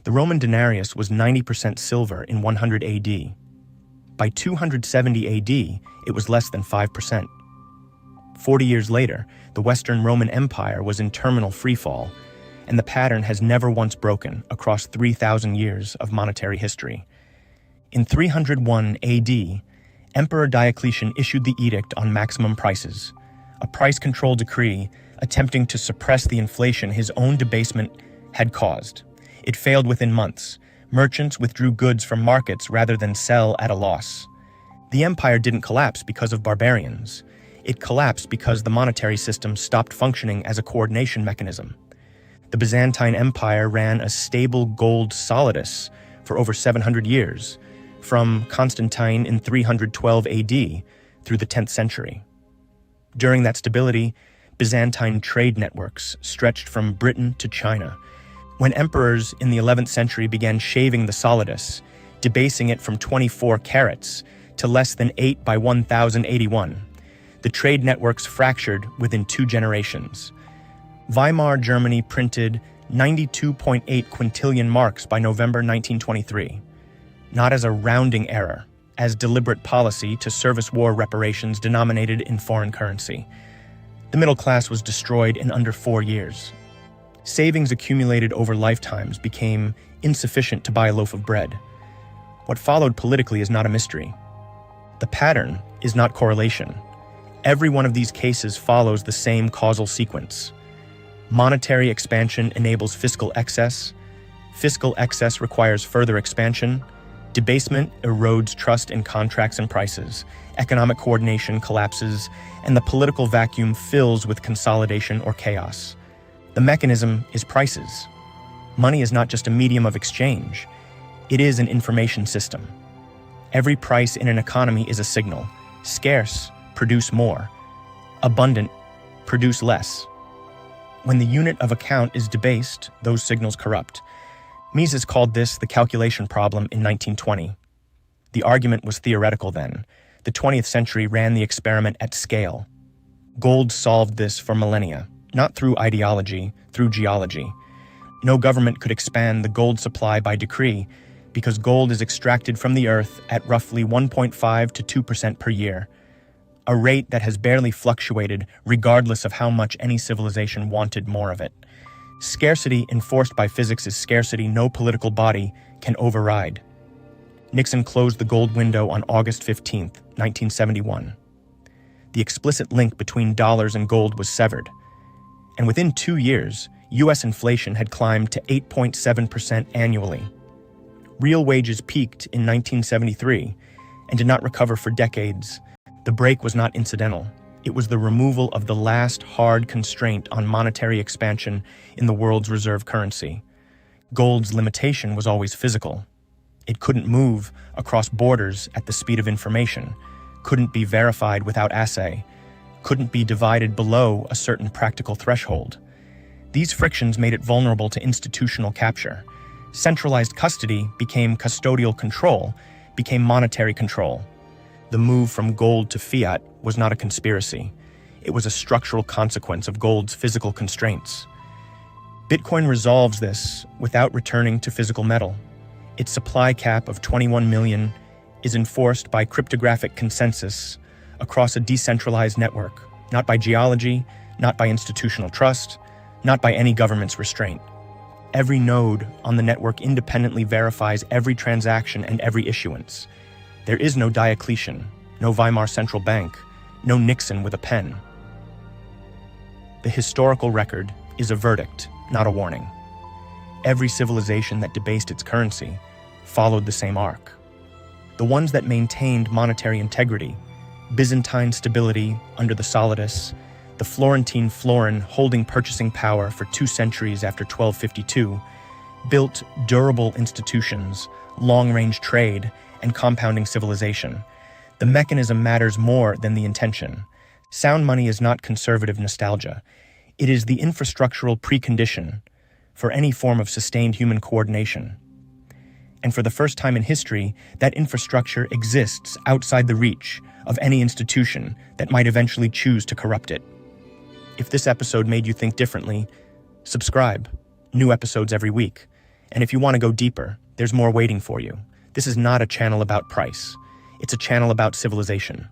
The Roman denarius was 90% silver in 100 AD. By 270 AD, it was less than 5%. 40 years later, the Western Roman Empire was in terminal freefall, and the pattern has never once broken across 3,000 years of monetary history. In 301 AD, Emperor Diocletian issued the Edict on Maximum Prices, a price control decree attempting to suppress the inflation his own debasement had caused. It failed within months. Merchants withdrew goods from markets rather than sell at a loss. The empire didn't collapse because of barbarians. It collapsed because the monetary system stopped functioning as a coordination mechanism. The Byzantine Empire ran a stable gold Solidus for over 700 years, from Constantine in 312 AD through the 10th century. During that stability, Byzantine trade networks stretched from Britain to China. When emperors in the 11th century began shaving the Solidus, debasing it from 24 carats to less than 8 by 1081, the trade networks fractured within 2 generations. Weimar Germany printed 92.8 quintillion marks by November 1923, not as a rounding error, as deliberate policy to service war reparations denominated in foreign currency. The middle class was destroyed in under 4 years. Savings accumulated over lifetimes became insufficient to buy a loaf of bread. What followed politically is not a mystery. The pattern is not correlation. Every one of these cases follows the same causal sequence. Monetary expansion enables fiscal excess requires further expansion, debasement erodes trust in contracts and prices, economic coordination collapses, and the political vacuum fills with consolidation or chaos. The mechanism is prices. Money is not just a medium of exchange. It is an information system. Every price in an economy is a signal. Scarce, produce more. Abundant, produce less. When the unit of account is debased, those signals corrupt. Mises called this the calculation problem in 1920. The argument was theoretical then. The 20th century ran the experiment at scale. Gold solved this for millennia, not through ideology, through geology. No government could expand the gold supply by decree because gold is extracted from the earth at roughly 1.5 to 2% per year, a rate that has barely fluctuated regardless of how much any civilization wanted more of it. Scarcity enforced by physics is scarcity no political body can override. Nixon closed the gold window on August 15, 1971. The explicit link between dollars and gold was severed, and within 2 years, U.S. inflation had climbed to 8.7% annually. Real wages peaked in 1973 and did not recover for decades. The break was not incidental. It was the removal of the last hard constraint on monetary expansion in the world's reserve currency. Gold's limitation was always physical. It couldn't move across borders at the speed of information, couldn't be verified without assay, couldn't be divided below a certain practical threshold. These frictions made it vulnerable to institutional capture. Centralized custody became custodial control, became monetary control. The move from gold to fiat was not a conspiracy. It was a structural consequence of gold's physical constraints. Bitcoin resolves this without returning to physical metal. Its supply cap of 21 million is enforced by cryptographic consensus across a decentralized network, not by geology, not by institutional trust, not by any government's restraint. Every node on the network independently verifies every transaction and every issuance. There is no Diocletian, no Weimar central bank, no Nixon with a pen. The historical record is a verdict, not a warning. Every civilization that debased its currency followed the same arc. The ones that maintained monetary integrity, Byzantine stability under the Solidus, the Florentine florin holding purchasing power for 2 centuries after 1252, built durable institutions, long-range trade, and compounding civilization. The mechanism matters more than the intention. Sound money is not conservative nostalgia. It is the infrastructural precondition for any form of sustained human coordination. And for the first time in history, that infrastructure exists outside the reach of any institution that might eventually choose to corrupt it. If this episode made you think differently, subscribe. New episodes every week. And if you want to go deeper, there's more waiting for you. This is not a channel about price. It's a channel about civilization.